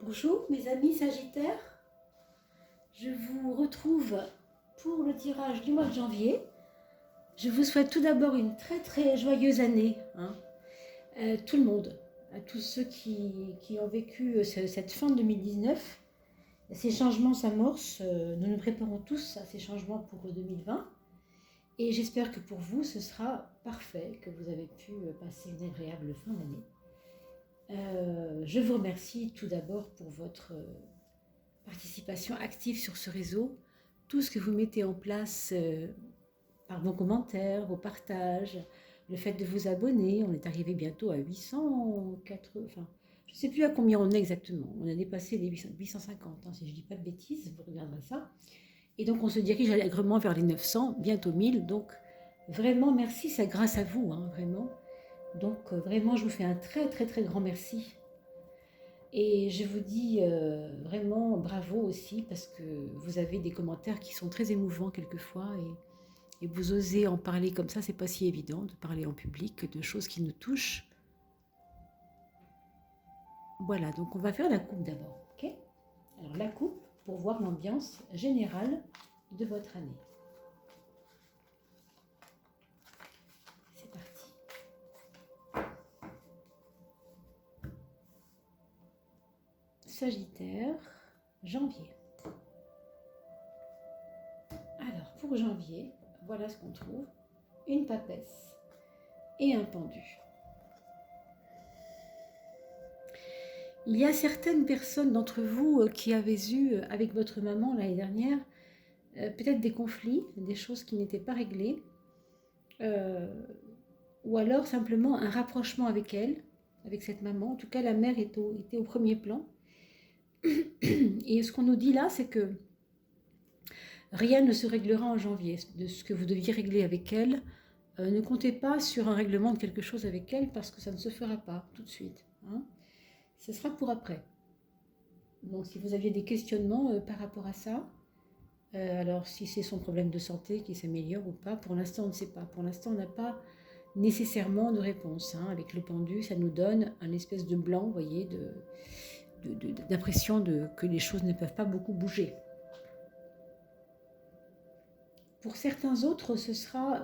Bonjour mes amis Sagittaires, je vous retrouve pour le tirage du mois de janvier. Je vous souhaite tout d'abord une très joyeuse année, tout le monde, à tous ceux qui ont vécu cette fin de 2019. Ces changements s'amorcent, nous nous préparons tous à ces changements pour 2020 et j'espère que pour vous ce sera parfait, que vous avez pu passer une agréable fin d'année. Je vous remercie tout d'abord pour votre participation active sur ce réseau, tout ce que vous mettez en place par vos commentaires, vos partages, le fait de vous abonner. On est arrivé bientôt à 804, enfin, je ne sais plus à combien on est exactement. On a dépassé les 850, si je ne dis pas de bêtises, vous regarderez ça. Et donc on se dirige allègrement vers les 900, bientôt 1000. Donc vraiment merci, c'est grâce à vous, vraiment. Donc vraiment je vous fais un très grand merci. Et je vous dis vraiment bravo aussi parce que vous avez des commentaires qui sont très émouvants quelquefois et vous osez en parler comme ça, c'est pas si évident de parler en public de choses qui nous touchent. Voilà, donc on va faire la coupe d'abord, ok? Alors la coupe pour voir l'ambiance générale de votre année. C'est parti. Sagittaire, janvier. Alors pour janvier, voilà ce qu'on trouve. Une papesse et un pendu. Il y a certaines personnes d'entre vous qui avaient eu avec votre maman l'année dernière peut-être des conflits, des choses qui n'étaient pas réglées, ou alors simplement un rapprochement avec elle, avec cette maman. En tout cas, la mère était au premier plan. Et ce qu'on nous dit là, c'est que rien ne se réglera en janvier. De ce que vous deviez régler avec elle, ne comptez pas sur un règlement de quelque chose avec elle parce que ça ne se fera pas tout de suite. Ce sera pour après. Donc si vous aviez des questionnements par rapport à ça, alors si c'est son problème de santé qui s'améliore ou pas, pour l'instant on ne sait pas. Pour l'instant on n'a pas nécessairement de réponse. Avec le pendu, ça nous donne un espèce de blanc, vous voyez, d'impression que les choses ne peuvent pas beaucoup bouger. Pour certains autres, ce sera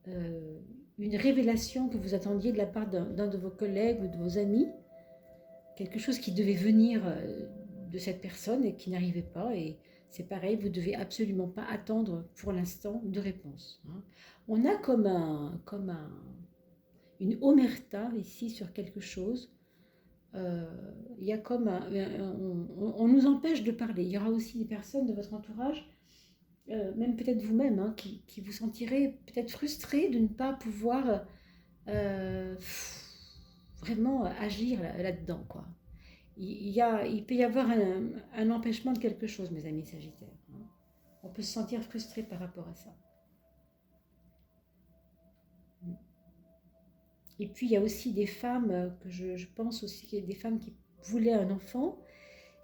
une révélation que vous attendiez de la part d'un de vos collègues ou de vos amis, quelque chose qui devait venir de cette personne et qui n'arrivait pas. Et c'est pareil, vous ne devez absolument pas attendre pour l'instant de réponse. On a comme une omerta ici sur quelque chose. Il y a comme on nous empêche de parler. Il y aura aussi des personnes de votre entourage, même peut-être vous-même, qui vous sentirez peut-être frustré de ne pas pouvoir vraiment agir là-dedans, quoi. Il peut y avoir un empêchement de quelque chose, mes amis Sagittaires. On peut se sentir frustré par rapport à ça. Et puis il y a aussi des femmes, que je pense aussi qu'il y a des femmes qui voulaient un enfant,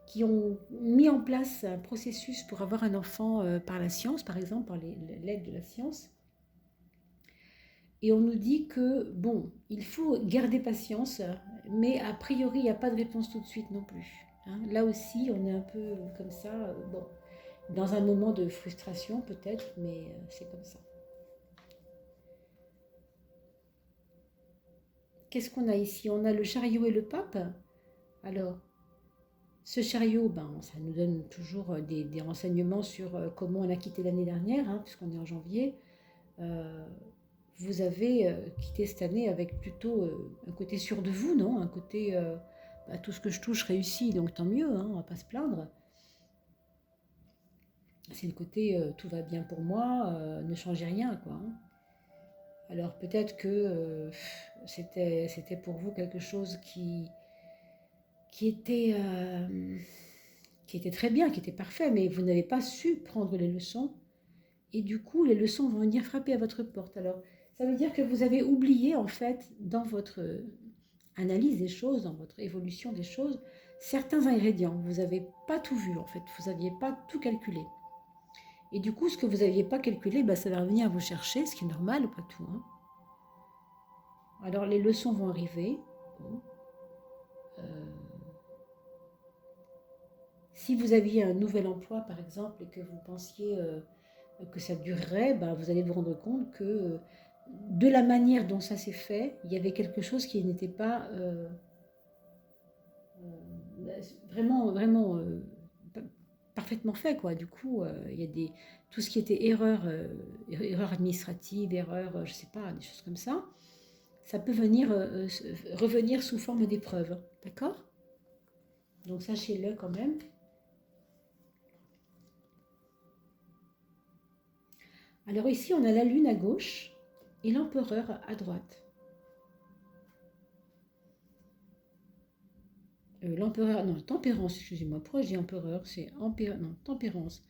qui ont mis en place un processus pour avoir un enfant par la science, par exemple, par l'aide de la science. Et on nous dit que, bon, il faut garder patience, mais a priori, il n'y a pas de réponse tout de suite non plus. Là aussi, on est un peu comme ça, bon, dans un moment de frustration peut-être, mais c'est comme ça. Qu'est-ce qu'on a ici? On a le chariot et le pape. Alors, ce chariot, ça nous donne toujours des renseignements sur comment on a quitté l'année dernière, puisqu'on est en janvier. Vous avez quitté cette année avec plutôt un côté sûr de vous, non? Un côté, tout ce que je touche réussit, donc tant mieux, on ne va pas se plaindre. C'est le côté tout va bien pour moi, ne changez rien, quoi. Alors peut-être que c'était pour vous quelque chose qui était très bien, qui était parfait, mais vous n'avez pas su prendre les leçons. Et du coup, les leçons vont venir frapper à votre porte. Alors, ça veut dire que vous avez oublié, en fait, dans votre analyse des choses, dans votre évolution des choses, certains ingrédients. Vous n'avez pas tout vu, en fait. Vous n'aviez pas tout calculé. Et du coup, ce que vous n'aviez pas calculé, ça va venir vous chercher, ce qui est normal, pas tout. Alors, les leçons vont arriver. Bon. Si vous aviez un nouvel emploi, par exemple, et que vous pensiez que ça durerait, ben, vous allez vous rendre compte que de la manière dont ça s'est fait, il y avait quelque chose qui n'était pas vraiment, vraiment parfaitement fait, quoi. Du coup, il y a tout ce qui était erreur administrative, erreur, je sais pas, des choses comme ça peut venir revenir sous forme d'épreuve, d'accord? Donc sachez-le quand même. Alors ici, on a la lune à gauche et l'empereur à droite. L'empereur, non, tempérance, excusez-moi. Pourquoi je dis empereur? C'est non, tempérance.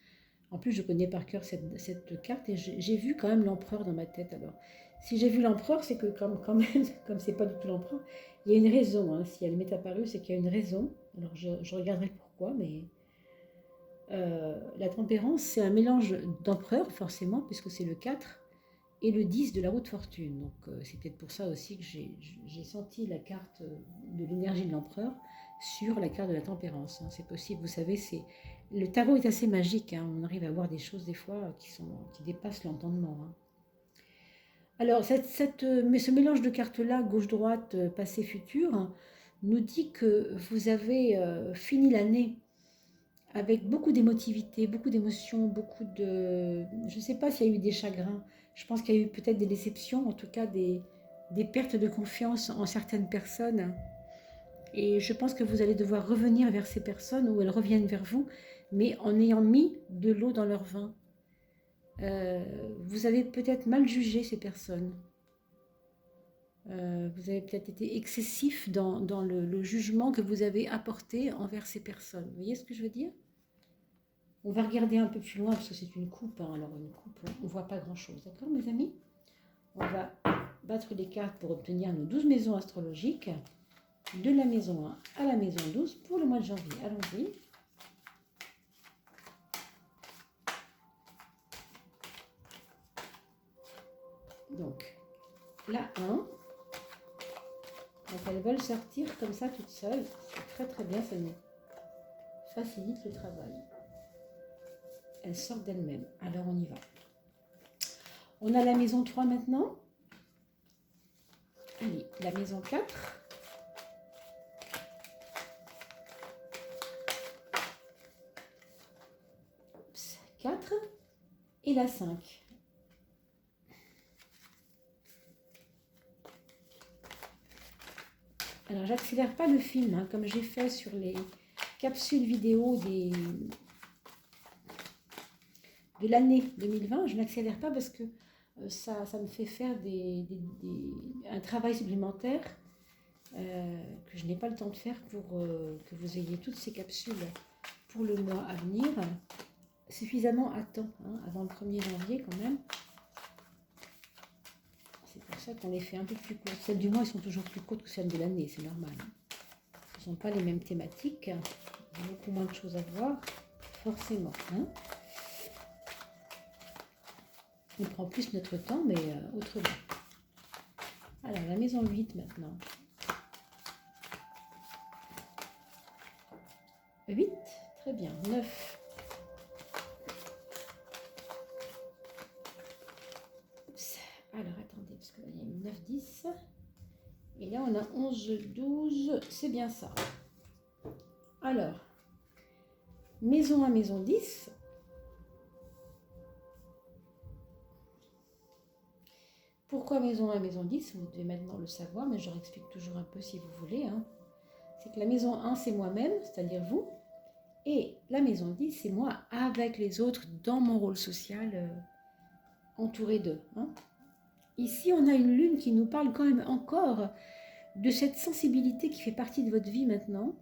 En plus, je connais par cœur cette carte et j'ai vu quand même l'empereur dans ma tête. Alors, si j'ai vu l'empereur, c'est que quand même, comme c'est pas du tout l'empereur, il y a une raison. Hein. Si elle m'est apparue, c'est qu'il y a une raison. Alors, je regarderai pourquoi, mais la tempérance, c'est un mélange d'empereur, forcément, puisque c'est le 4 et le 10 de la roue de fortune. Donc, c'est peut-être pour ça aussi que j'ai senti la carte de l'énergie de l'empereur sur la carte de la tempérance. Hein. C'est possible, vous savez, le tarot est assez magique. Hein. On arrive à voir des choses des fois qui dépassent l'entendement. Hein. Alors, mais ce mélange de cartes-là, gauche-droite, passé-futur, nous dit que vous avez fini l'année avec beaucoup d'émotivité, beaucoup d'émotions, beaucoup de... Je ne sais pas s'il y a eu des chagrins. Je pense qu'il y a eu peut-être des déceptions, en tout cas des pertes de confiance en certaines personnes. Et je pense que vous allez devoir revenir vers ces personnes ou elles reviennent vers vous, mais en ayant mis de l'eau dans leur vin. Vous avez peut-être mal jugé ces personnes. Vous avez peut-être été excessif dans le jugement que vous avez apporté envers ces personnes. Vous voyez ce que je veux dire? On va regarder un peu plus loin parce que c'est une coupe. Hein. Alors une coupe, on ne voit pas grand-chose. D'accord, mes amis? On va battre les cartes pour obtenir nos 12 maisons astrologiques. De la maison 1 à la maison 12 pour le mois de janvier. Allons-y. Donc, la 1. Donc, elles veulent sortir comme ça toutes seules. C'est très très bien, ça nous facilite le travail. Elles sortent d'elles-mêmes. Alors, on y va. On a la maison 3 maintenant. Allez, la maison 4. Oups, 4. Et la 5. Alors, j'accélère pas le film, hein, comme j'ai fait sur les capsules vidéo de l'année 2020. Je n'accélère pas parce que ça me fait faire un travail supplémentaire que je n'ai pas le temps de faire pour que vous ayez toutes ces capsules pour le mois à venir. Suffisamment à temps, hein, avant le 1er janvier quand même. C'est pour ça qu'on les fait un peu plus courtes. Celles du mois, elles sont toujours plus courtes que celles de l'année, c'est normal. Ce ne sont pas les mêmes thématiques. Il y a beaucoup moins de choses à voir, forcément. Hein. On prend plus notre temps, mais autrement. Alors, la maison 8 maintenant. 8, très bien. 9. Alors, attendez, parce que là, il y a eu 9, 10. Et là, on a 11, 12. C'est bien ça. Alors, maison 1, maison 10. Pourquoi maison 1, maison 10? Vous devez maintenant le savoir, mais je réexplique toujours un peu si vous voulez. Hein. C'est que la maison 1, c'est moi-même, c'est-à-dire vous. Et la maison 10, c'est moi avec les autres dans mon rôle social, entouré d'eux. Hein. Ici, on a une lune qui nous parle quand même encore de cette sensibilité qui fait partie de votre vie maintenant.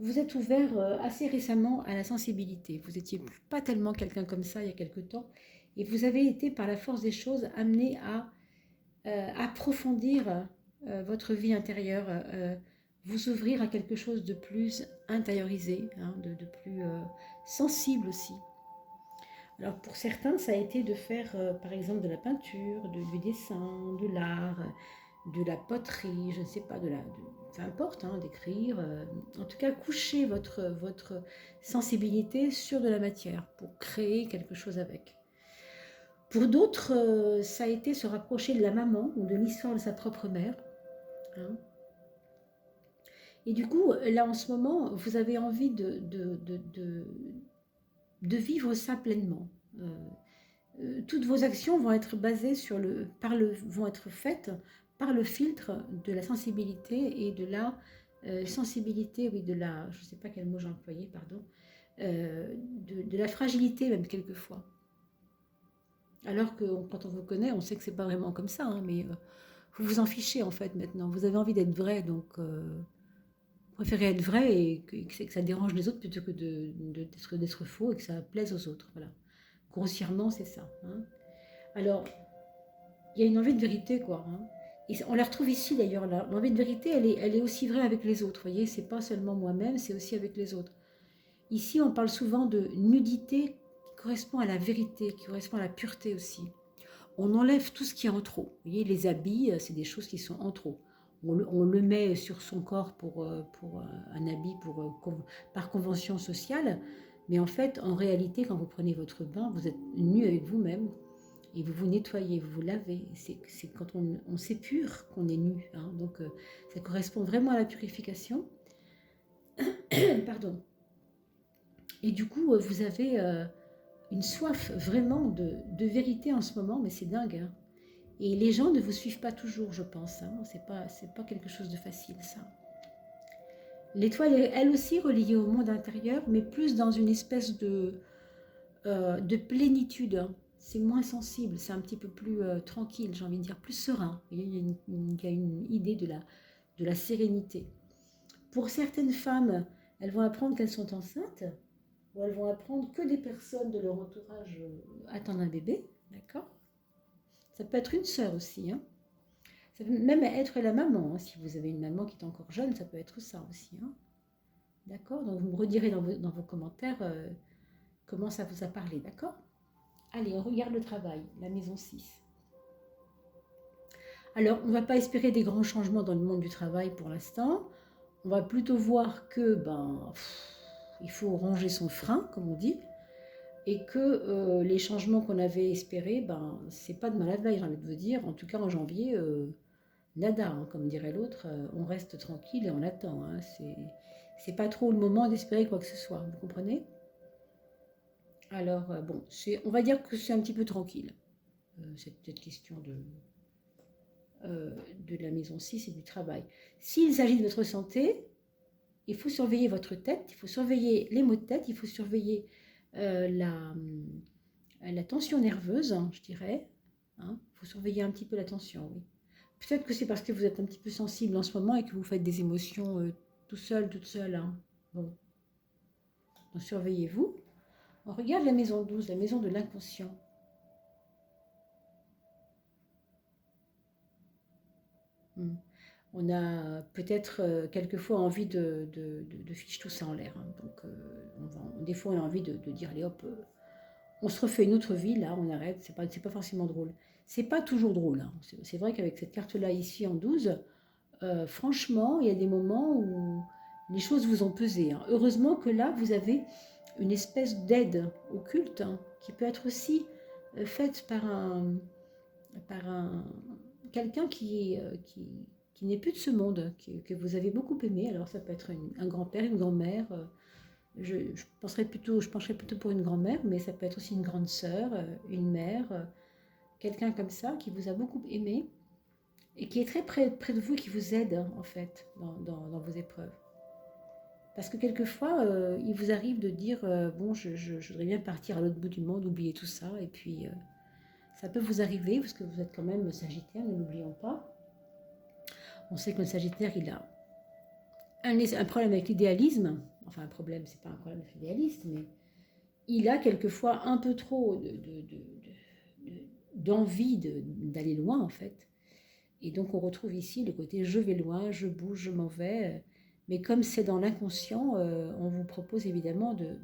Vous êtes ouvert assez récemment à la sensibilité. Vous n'étiez pas tellement quelqu'un comme ça il y a quelque temps. Et vous avez été, par la force des choses, amené à approfondir votre vie intérieure, vous ouvrir à quelque chose de plus intériorisé, hein, de plus sensible aussi. Alors pour certains, ça a été de faire par exemple de la peinture, du dessin, de l'art, de la poterie, je ne sais pas, peu importe, hein, d'écrire. En tout cas, coucher votre sensibilité sur de la matière pour créer quelque chose avec. Pour d'autres, ça a été se rapprocher de la maman ou de l'histoire de sa propre mère. Hein. Et du coup, là en ce moment, vous avez envie de vivre ça pleinement. Toutes vos actions vont être basées vont être faites par le filtre de la sensibilité et de la sensibilité, oui, je ne sais pas quel mot j'ai employé, pardon, de la fragilité même quelquefois. Alors que quand on vous connaît, on sait que c'est pas vraiment comme ça, hein, mais vous vous en fichez en fait maintenant. Vous avez envie d'être vrai, donc vous préférez être vrai et que ça dérange les autres plutôt que d'être faux et que ça plaise aux autres. Voilà. Grossièrement, c'est ça. Hein. Alors, il y a une envie de vérité, quoi. Hein. Et on la retrouve ici d'ailleurs. L'envie de vérité, elle est aussi vraie avec les autres. Vous voyez, c'est pas seulement moi-même, c'est aussi avec les autres. Ici, on parle souvent de nudité qui correspond à la vérité, qui correspond à la pureté aussi. On enlève tout ce qui est en trop. Vous voyez, les habits, c'est des choses qui sont en trop. On le met sur son corps pour un habit par convention sociale. Mais en fait, en réalité, quand vous prenez votre bain, vous êtes nu avec vous-même et vous vous nettoyez, vous vous lavez. C'est quand on s'épure qu'on est nu. Hein. Donc, ça correspond vraiment à la purification. Pardon. Et du coup, vous avez une soif vraiment de vérité en ce moment, mais c'est dingue. Hein. Et les gens ne vous suivent pas toujours, je pense. Hein. C'est pas quelque chose de facile, ça. L'étoile est elle aussi reliée au monde intérieur, mais plus dans une espèce de plénitude. Hein. C'est moins sensible, c'est un petit peu plus tranquille, j'ai envie de dire, plus serein. Il y a une idée de la sérénité. Pour certaines femmes, elles vont apprendre qu'elles sont enceintes, ou elles vont apprendre que des personnes de leur entourage attendent un bébé, d'accord ? Ça peut être une sœur aussi, hein. Ça peut même être la maman, hein. Si vous avez une maman qui est encore jeune, ça peut être ça aussi, hein. D'accord ? Donc vous me redirez dans vos commentaires comment ça vous a parlé, d'accord ? Allez, on regarde le travail, la maison 6. Alors, on ne va pas espérer des grands changements dans le monde du travail pour l'instant. On va plutôt voir que il faut ranger son frein, comme on dit, et que les changements qu'on avait espérés, c'est pas de mal à veille, j'ai envie de vous dire. En tout cas, en janvier, nada, hein, comme dirait l'autre, on reste tranquille et on attend. Hein. C'est pas trop le moment d'espérer quoi que ce soit, vous comprenez ? Alors, on va dire que c'est un petit peu tranquille, cette question de la maison 6 et du travail. S'il s'agit de votre santé, il faut surveiller votre tête, il faut surveiller les maux de tête, il faut surveiller la tension nerveuse, hein, je dirais. Hein. Il faut surveiller un petit peu la tension, oui. Peut-être que c'est parce que vous êtes un petit peu sensible en ce moment et que vous faites des émotions tout seul, toute seule. Hein. Bon. Donc surveillez-vous. On regarde la maison 12, la maison de l'inconscient. On a peut-être quelquefois envie de fiche tout ça en l'air. Hein. Donc, des fois, on a envie de dire, allez hop, on se refait une autre vie, là, on arrête. C'est pas forcément drôle. C'est pas toujours drôle. Hein. C'est vrai qu'avec cette carte-là, ici, en 12, franchement, il y a des moments où les choses vous ont pesé. Hein. Heureusement que là, vous avez une espèce d'aide occulte hein, qui peut être aussi faite par quelqu'un qui n'est plus de ce monde, que vous avez beaucoup aimé. Alors ça peut être un grand-père, une grand-mère. Je pencherais plutôt pour une grand-mère, mais ça peut être aussi une grande sœur, une mère, quelqu'un comme ça qui vous a beaucoup aimé et qui est très près de vous et qui vous aide en fait dans vos épreuves. Parce que quelquefois, il vous arrive de dire je voudrais bien partir à l'autre bout du monde, oublier tout ça, et puis ça peut vous arriver, parce que vous êtes quand même Sagittaire, ne l'oublions pas. On sait que le Sagittaire, il a un problème avec l'idéalisme. Enfin, un problème, c'est pas un problème avec l'idéalisme, mais il a quelquefois un peu trop d'envie d'aller loin, en fait. Et donc, on retrouve ici le côté je vais loin, je bouge, je m'en vais. Mais comme c'est dans l'inconscient, on vous propose évidemment de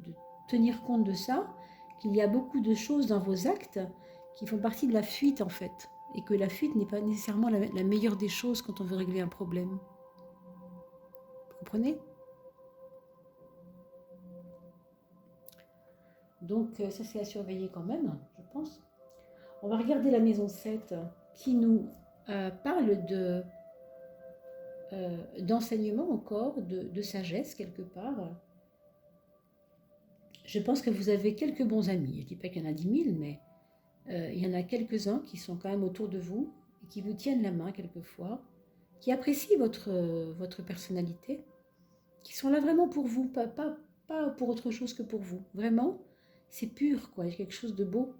tenir compte de ça, qu'il y a beaucoup de choses dans vos actes qui font partie de la fuite, en fait. et que la fuite n'est pas nécessairement la meilleure des choses quand on veut régler un problème. Vous comprenez? Donc ça c'est à surveiller quand même, je pense. On va regarder la maison 7 qui nous parle d'enseignement encore, de sagesse quelque part. Je pense que vous avez quelques bons amis. Je ne dis pas qu'il y en a 10 000, mais il y en a quelques-uns qui sont quand même autour de vous et qui vous tiennent la main quelquefois, qui apprécient votre personnalité, qui sont là vraiment pour vous, pas pour autre chose que pour vous. Vraiment, c'est pur, quoi. Il y a quelque chose de beau.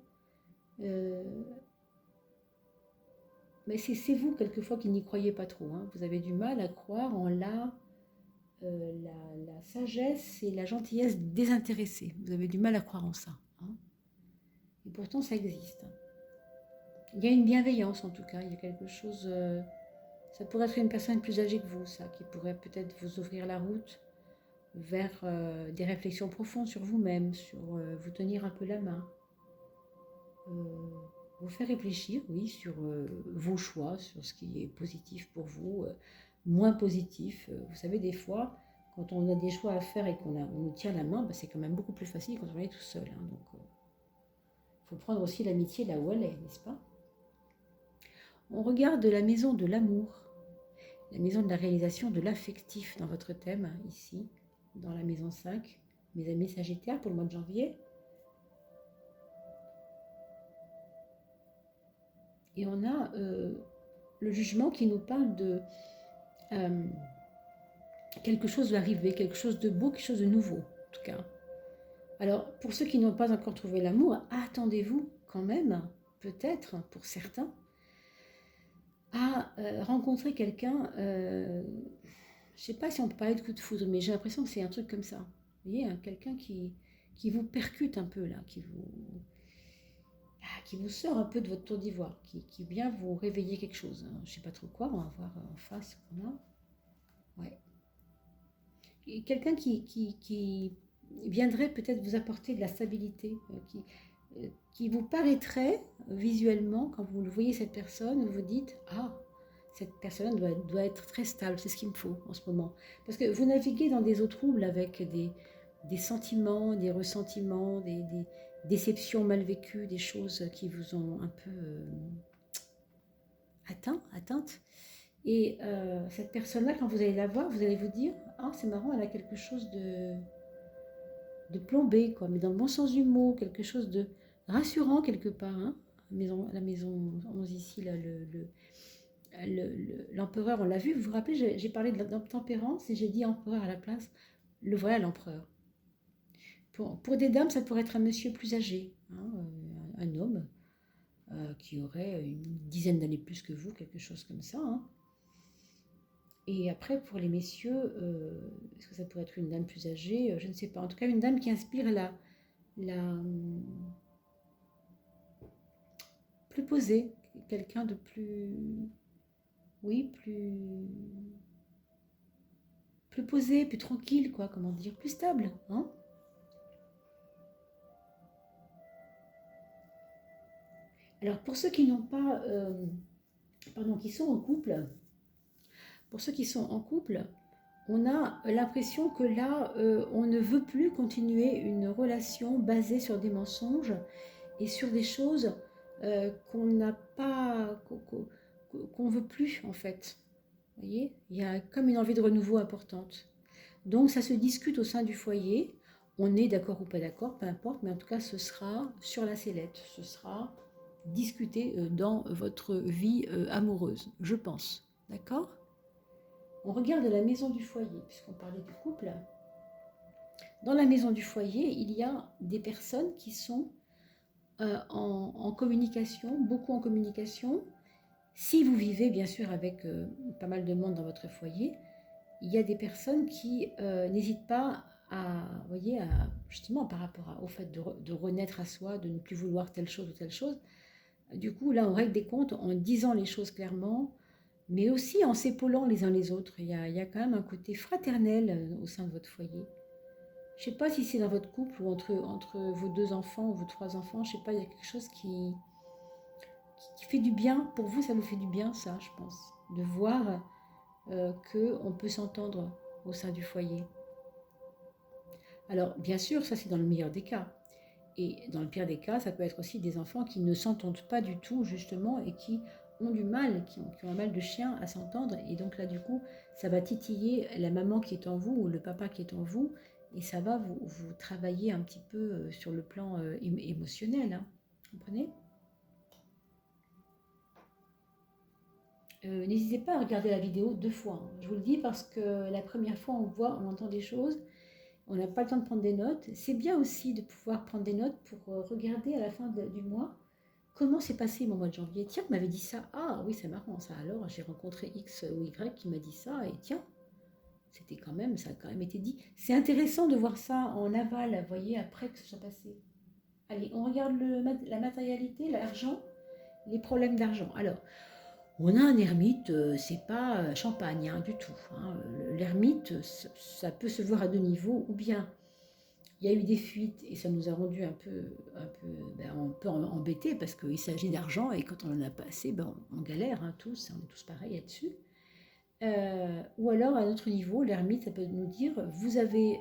Mais c'est vous, quelquefois, qui n'y croyez pas trop. Hein. Vous avez du mal à croire en la sagesse et la gentillesse désintéressée. Vous avez du mal à croire en ça. Hein. Et pourtant, ça existe. Il y a une bienveillance, en tout cas. Il y a quelque chose... ça pourrait être une personne plus âgée que vous, ça, qui pourrait peut-être vous ouvrir la route vers des réflexions profondes sur vous-même, sur vous tenir un peu la main. Vous faire réfléchir, oui, sur vos choix, sur ce qui est positif pour vous, moins positif. Vous savez, des fois, quand on a des choix à faire et qu'on nous tient la main, bah, c'est quand même beaucoup plus facile quand on est tout seul. Hein, donc, il faut prendre aussi l'amitié là où elle est, n'est-ce pas? On regarde la maison de l'amour, la maison de la réalisation de l'affectif dans votre thème, ici, dans la maison 5, mes amis Sagittaires pour le mois de janvier. Et on a le jugement qui nous parle de quelque chose va arriver, quelque chose de beau, quelque chose de nouveau, en tout cas. Alors, pour ceux qui n'ont pas encore trouvé l'amour, attendez-vous quand même, peut-être, pour certains, à rencontrer quelqu'un, je ne sais pas si on peut parler de coup de foudre, mais j'ai l'impression que c'est un truc comme ça. Vous voyez, hein, quelqu'un qui vous percute un peu, là, qui vous sort un peu de votre tour d'ivoire, qui vient vous réveiller quelque chose. Hein. Je ne sais pas trop quoi, on va voir en face qu'on a. Ouais. Quelqu'un qui viendrait peut-être vous apporter de la stabilité, qui vous paraîtrait visuellement, quand vous voyez cette personne, vous vous dites « Ah, cette personne doit être très stable, c'est ce qu'il me faut en ce moment. » Parce que vous naviguez dans des eaux troubles avec des sentiments, des ressentiments, des déceptions mal vécues, des choses qui vous ont un peu atteintes. Et cette personne-là, quand vous allez la voir, vous allez vous dire « Ah, c'est marrant, elle a quelque chose de plombé, quoi, mais dans le bon sens du mot, quelque chose de rassurant quelque part. Hein. La maison 11 ici, là, l'empereur, on l'a vu, vous vous rappelez, j'ai parlé de tempérance et j'ai dit empereur à la place, le voilà l'empereur. Pour des dames, ça pourrait être un monsieur plus âgé, hein, un homme qui aurait une dizaine d'années plus que vous, quelque chose comme ça. Hein. Et après, pour les messieurs, est-ce que ça pourrait être une dame plus âgée? Je ne sais pas. En tout cas, une dame qui inspire plus posée, quelqu'un de plus... Oui, plus posé, plus tranquille, quoi, comment dire, plus stable. Hein. Alors, pour ceux qui n'ont pas... qui sont en couple... Pour ceux qui sont en couple, on a l'impression que là, on ne veut plus continuer une relation basée sur des mensonges et sur des choses qu'on n'a pas, qu'on veut plus en fait. Vous voyez, il y a comme une envie de renouveau importante. Donc ça se discute au sein du foyer. On est d'accord ou pas d'accord, peu importe, mais en tout cas, ce sera sur la sellette. Ce sera discuté dans votre vie amoureuse, je pense. D'accord ? On regarde la maison du foyer, puisqu'on parlait du couple. Dans la maison du foyer, il y a des personnes qui sont en communication, beaucoup en communication. Si vous vivez bien sûr avec pas mal de monde dans votre foyer, il y a des personnes qui n'hésitent pas à, voyez, justement par rapport au fait de renaître à soi, de ne plus vouloir telle chose ou telle chose. Du coup, là, on règle des comptes en disant les choses clairement, mais aussi en s'épaulant les uns les autres. Il y a quand même un côté fraternel au sein de votre foyer. Je ne sais pas si c'est dans votre couple ou entre vos 2 enfants ou vos 3 enfants, je ne sais pas, il y a quelque chose qui fait du bien. Pour vous, ça vous fait du bien, ça, je pense. De voir qu'on peut s'entendre au sein du foyer. Alors, bien sûr, ça c'est dans le meilleur des cas. Et dans le pire des cas, ça peut être aussi des enfants qui ne s'entendent pas du tout, justement, et qui ont du mal, qui ont un mal de chien à s'entendre. Et donc là, du coup, ça va titiller la maman qui est en vous ou le papa qui est en vous. Et ça va vous travailler un petit peu sur le plan émotionnel. Hein. Vous comprenez? N'hésitez pas à regarder la vidéo 2 fois. Hein. Je vous le dis parce que la première fois, on voit, on entend des choses. On n'a pas le temps de prendre des notes. C'est bien aussi de pouvoir prendre des notes pour regarder à la fin du mois comment s'est passé mon mois de janvier. Tiens, on m'avait dit ça. Ah oui, c'est marrant ça. Alors, j'ai rencontré X ou Y qui m'a dit ça. Et tiens, c'était quand même, ça a quand même été dit. C'est intéressant de voir ça en aval, vous voyez, après que ce soit passé. Allez, on regarde la matérialité, l'argent, les problèmes d'argent. Alors, on a un ermite, c'est pas champagne hein, du tout. Hein. L'ermite, ça peut se voir à 2 niveaux, ou bien il y a eu des fuites et ça nous a rendu un peu embêtés parce qu'il s'agit d'argent et quand on en a pas assez, on galère hein, tous, on est tous pareils là-dessus. Ou alors à notre niveau, l'ermite, ça peut nous dire, vous avez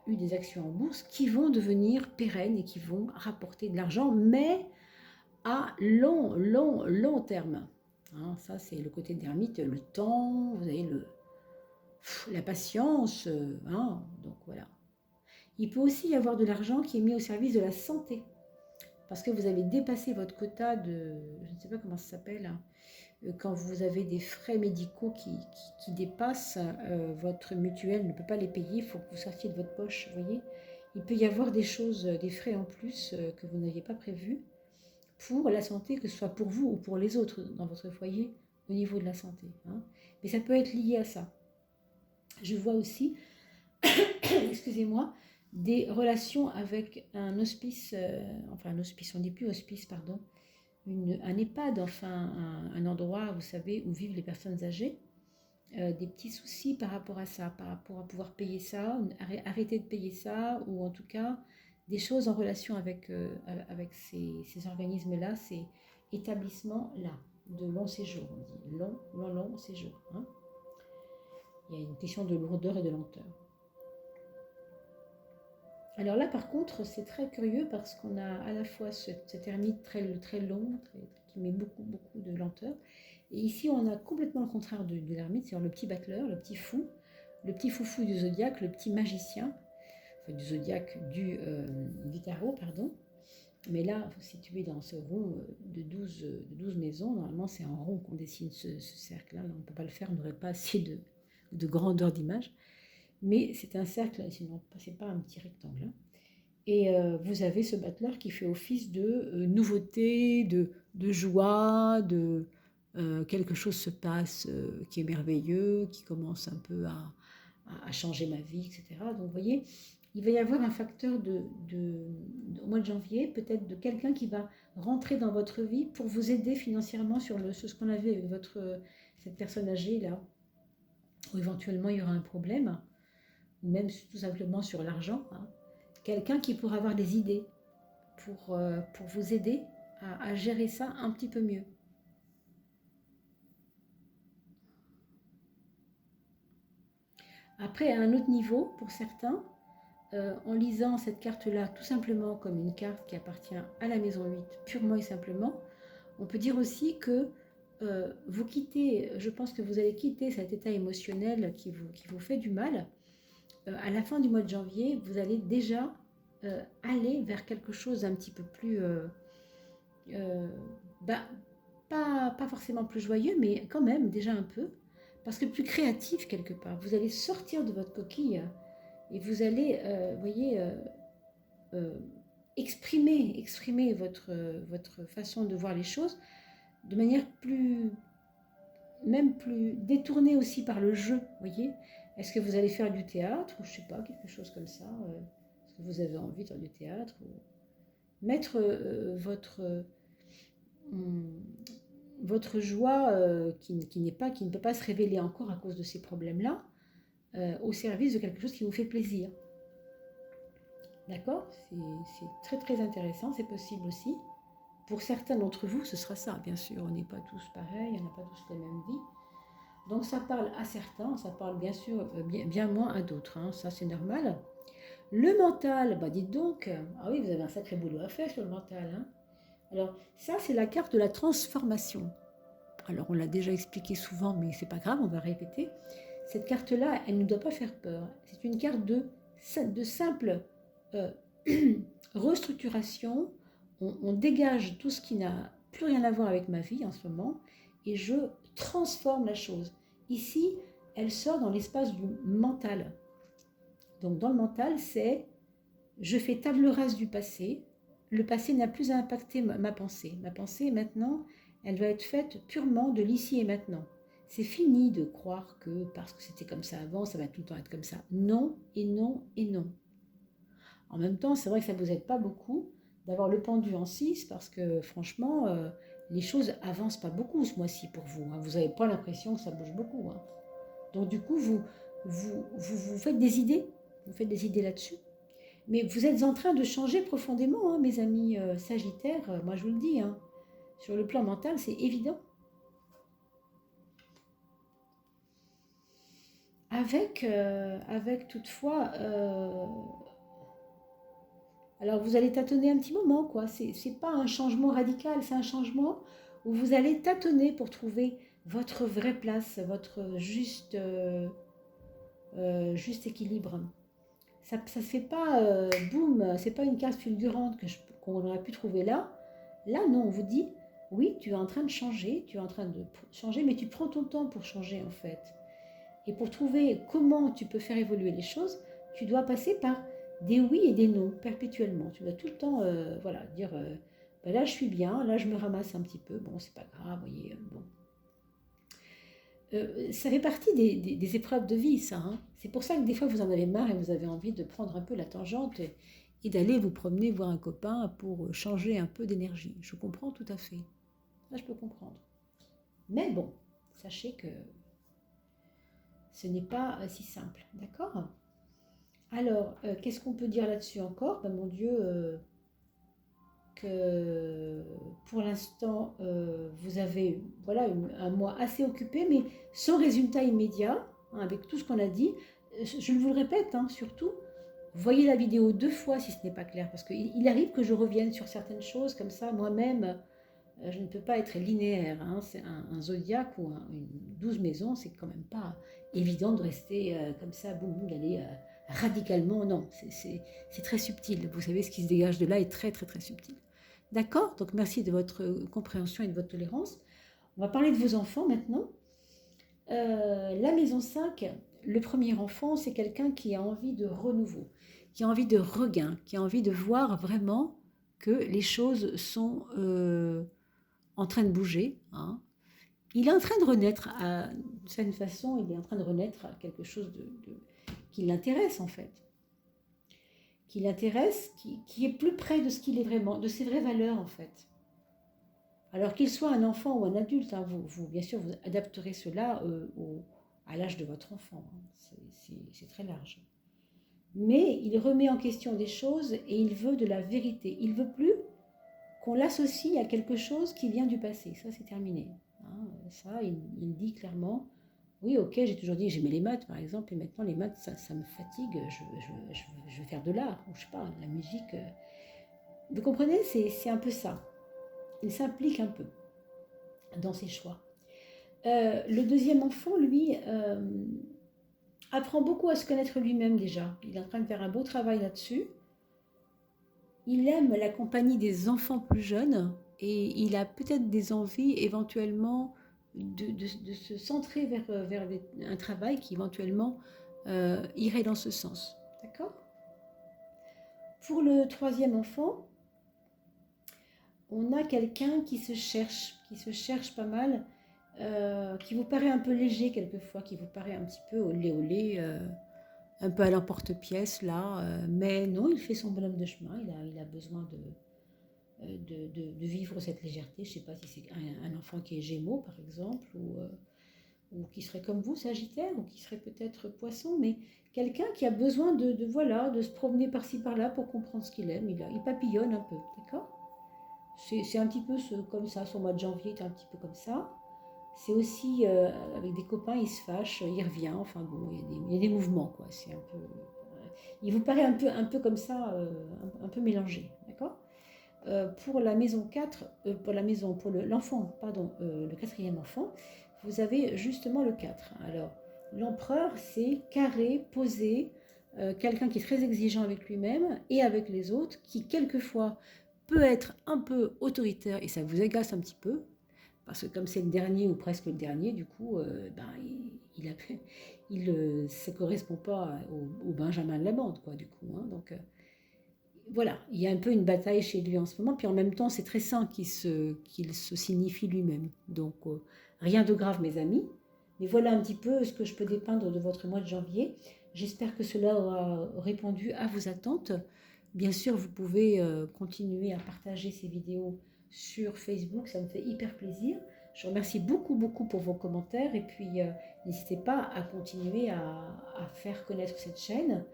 eu des actions en bourse qui vont devenir pérennes et qui vont rapporter de l'argent, mais à long terme. Hein, ça, c'est le côté de l'ermite, le temps, vous avez la patience, hein, donc voilà. Il peut aussi y avoir de l'argent qui est mis au service de la santé, parce que vous avez dépassé votre quota de, je ne sais pas comment ça s'appelle, hein, quand vous avez des frais médicaux qui dépassent, votre mutuelle ne peut pas les payer, il faut que vous sortiez de votre poche, vous voyez. Il peut y avoir des choses, des frais en plus que vous n'aviez pas prévus pour la santé, que ce soit pour vous ou pour les autres dans votre foyer, au niveau de la santé. Hein. Mais ça peut être lié à ça. Je vois aussi, excusez-moi, des relations avec un hospice, enfin un hospice, on ne dit plus hospice, pardon, un EHPAD, enfin un endroit, vous savez, où vivent les personnes âgées, des petits soucis par rapport à ça, par rapport à pouvoir payer ça, arrêter de payer ça, ou en tout cas des choses en relation avec ces organismes-là, ces établissements-là, de long séjour, on dit, long séjour. Hein. Il y a une question de lourdeur et de lenteur. Alors là, par contre, c'est très curieux parce qu'on a à la fois cet ermite très long, qui met beaucoup de lenteur. Et ici, on a complètement le contraire de l'ermite, c'est-à-dire le petit battleur, le petit fou, le petit foufou du zodiaque, le petit magicien, enfin du zodiaque du tarot, pardon. Mais là, situé dans ce rond de 12 maisons, normalement c'est en rond qu'on dessine ce cercle-là. On ne peut pas le faire, on n'aurait pas assez de grandeur d'image. Mais c'est un cercle, sinon c'est pas un petit rectangle. Hein. Et vous avez ce battleur qui fait office de nouveauté, de joie, de quelque chose se passe qui est merveilleux, qui commence un peu à changer ma vie, etc. Donc vous voyez, il va y avoir un facteur au mois de janvier, peut-être de quelqu'un qui va rentrer dans votre vie pour vous aider financièrement sur ce qu'on avait avec cette personne âgée là, où éventuellement il y aura un problème, ou même tout simplement sur l'argent. Hein. Quelqu'un qui pourra avoir des idées pour vous aider à gérer ça un petit peu mieux. Après, à un autre niveau, pour certains, en lisant cette carte-là tout simplement comme une carte qui appartient à la maison 8, purement et simplement, on peut dire aussi que vous quittez, je pense que vous allez quitter cet état émotionnel qui vous fait du mal. À la fin du mois de janvier, vous allez déjà aller vers quelque chose d'un petit peu plus, pas forcément plus joyeux, mais quand même déjà un peu, parce que plus créatif quelque part. Vous allez sortir de votre coquille et vous allez, voyez, exprimer votre façon de voir les choses de manière même plus détournée aussi par le jeu, voyez. Est-ce que vous allez faire du théâtre ou je sais pas, quelque chose comme ça est-ce que vous avez envie de faire du théâtre ou mettre votre joie qui ne peut pas se révéler encore à cause de ces problèmes-là au service de quelque chose qui vous fait plaisir. D'accord ? C'est très intéressant, c'est possible aussi. Pour certains d'entre vous, ce sera ça, bien sûr. On n'est pas tous pareils, on n'a pas tous la même vie. Donc ça parle à certains, ça parle bien sûr bien moins à d'autres, hein, ça c'est normal. Le mental, bah dites donc, ah oui, vous avez un sacré boulot à faire sur le mental, hein. Alors ça c'est la carte de la transformation. Alors on l'a déjà expliqué souvent, mais c'est pas grave, on va répéter. Cette carte-là, elle ne doit pas faire peur. C'est une carte de simple euh, restructuration. On dégage tout ce qui n'a plus rien à voir avec ma vie en ce moment et je transforme la chose. Ici, elle sort dans l'espace du mental. Donc dans le mental, c'est je fais table rase du passé. Le passé n'a plus à impacter ma pensée. Ma pensée, maintenant, elle doit être faite purement de l'ici et maintenant. C'est fini de croire que parce que c'était comme ça avant, ça va tout le temps être comme ça. Non, et non, et non. En même temps, c'est vrai que ça ne vous aide pas beaucoup d'avoir le pendu en 6 parce que franchement, les choses avancent pas beaucoup ce mois-ci pour vous, hein. Vous n'avez pas l'impression que ça bouge beaucoup, hein. Donc du coup, vous faites des idées. Vous faites des idées là-dessus. Mais vous êtes en train de changer profondément, hein, mes amis Sagittaires. Moi, je vous le dis, hein. Sur le plan mental, c'est évident. Avec toutefois... alors, vous allez tâtonner un petit moment, quoi. C'est pas un changement radical, c'est un changement où vous allez tâtonner pour trouver votre vraie place, votre juste équilibre. Ça se fait pas, boum, c'est pas une carte fulgurante qu'on aurait pu trouver là. Là, non, on vous dit, oui, tu es en train de changer, tu es en train de changer, mais tu prends ton temps pour changer en fait. Et pour trouver comment tu peux faire évoluer les choses, tu dois passer par des oui et des non perpétuellement. Tu dois tout le temps, voilà, dire, ben là je suis bien, là je me ramasse un petit peu, bon c'est pas grave, vous voyez, bon. Ça fait partie des épreuves de vie, ça, hein. C'est pour ça que des fois vous en avez marre et vous avez envie de prendre un peu la tangente et d'aller vous promener voir un copain pour changer un peu d'énergie. Je comprends tout à fait. Ça, je peux comprendre. Mais bon, sachez que ce n'est pas si simple, d'accord? Alors, qu'est-ce qu'on peut dire là-dessus encore? Ben, mon Dieu, que pour l'instant, vous avez voilà, un mois assez occupé, mais sans résultat immédiat, hein, avec tout ce qu'on a dit. Je vous le répète, hein, surtout, voyez la vidéo 2 fois si ce n'est pas clair, parce qu'il arrive que je revienne sur certaines choses comme ça, moi-même, je ne peux pas être linéaire, hein. C'est un zodiaque ou une 12 maisons, c'est quand même pas évident de rester comme ça, boum, boum, d'aller radicalement, non, c'est très subtil. Vous savez, ce qui se dégage de là est très, très, très subtil. D'accord? Donc, merci de votre compréhension et de votre tolérance. On va parler de vos enfants maintenant. La maison 5, le premier enfant, c'est quelqu'un qui a envie de renouveau, qui a envie de regain, qui a envie de voir vraiment que les choses sont en train de bouger, hein. Il est en train de renaître, d'une certaine façon, il est en train de renaître à quelque chose qui l'intéresse en fait. Qui l'intéresse, qui est plus près de ce qu'il est vraiment, de ses vraies valeurs en fait. Alors qu'il soit un enfant ou un adulte, hein, vous bien sûr, vous adapterez cela à l'âge de votre enfant, hein. C'est très large. Mais il remet en question des choses et il veut de la vérité. Il veut plus qu'on l'associe à quelque chose qui vient du passé. Ça, c'est terminé, hein. Ça, il dit clairement, oui, ok, j'ai toujours dit que j'aimais les maths, par exemple, et maintenant les maths, ça me fatigue, je veux faire de l'art, ou je sais pas, de la musique. Vous comprenez, c'est un peu ça. Il s'implique un peu dans ses choix. Le deuxième enfant, lui, apprend beaucoup à se connaître lui-même déjà. Il est en train de faire un beau travail là-dessus. Il aime la compagnie des enfants plus jeunes et il a peut-être des envies éventuellement de se centrer vers un travail qui éventuellement irait dans ce sens. D'accord? Pour le troisième enfant, on a quelqu'un qui se cherche pas mal, qui vous paraît un peu léger quelquefois, qui vous paraît un petit peu olé olé, un peu à l'emporte-pièce là, mais non, il fait son bonhomme de chemin, il a besoin de vivre cette légèreté. Je ne sais pas si c'est un enfant qui est Gémeaux par exemple, ou qui serait comme vous, Sagittaire, ou qui serait peut-être Poisson, mais quelqu'un qui a besoin voilà, de se promener par-ci par-là pour comprendre ce qu'il aime. Il papillonne un peu, d'accord? C'est un petit peu comme ça, son mois de janvier est un petit peu comme ça. C'est aussi avec des copains, il se fâche, il revient, enfin bon, il y a des mouvements, quoi. C'est un peu, il vous paraît un peu comme ça, un peu mélangé, d'accord. Pour la maison 4, pour l'enfant, pardon, le quatrième enfant, vous avez justement le 4. Alors, l'empereur, c'est carré, posé, quelqu'un qui est très exigeant avec lui-même et avec les autres, qui quelquefois peut être un peu autoritaire et ça vous agace un petit peu, parce que comme c'est le dernier ou presque le dernier, du coup, ça ne correspond pas au Benjamin de la bande, quoi, du coup. Hein, donc, voilà, il y a un peu une bataille chez lui en ce moment, puis en même temps, c'est très sain qu'il se signifie lui-même. Donc, rien de grave, mes amis. Mais voilà un petit peu ce que je peux dépeindre de votre mois de janvier. J'espère que cela aura répondu à vos attentes. Bien sûr, vous pouvez continuer à partager ces vidéos sur Facebook, ça me fait hyper plaisir. Je vous remercie beaucoup, beaucoup pour vos commentaires et puis n'hésitez pas à continuer à faire connaître cette chaîne.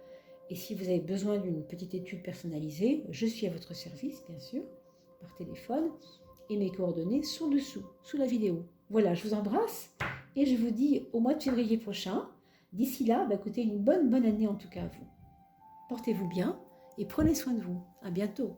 Et si vous avez besoin d'une petite étude personnalisée, je suis à votre service, bien sûr, par téléphone. Et mes coordonnées sont dessous, sous la vidéo. Voilà, je vous embrasse et je vous dis au mois de février prochain. D'ici là, écoutez, une bonne année en tout cas à vous. Portez-vous bien et prenez soin de vous. À bientôt.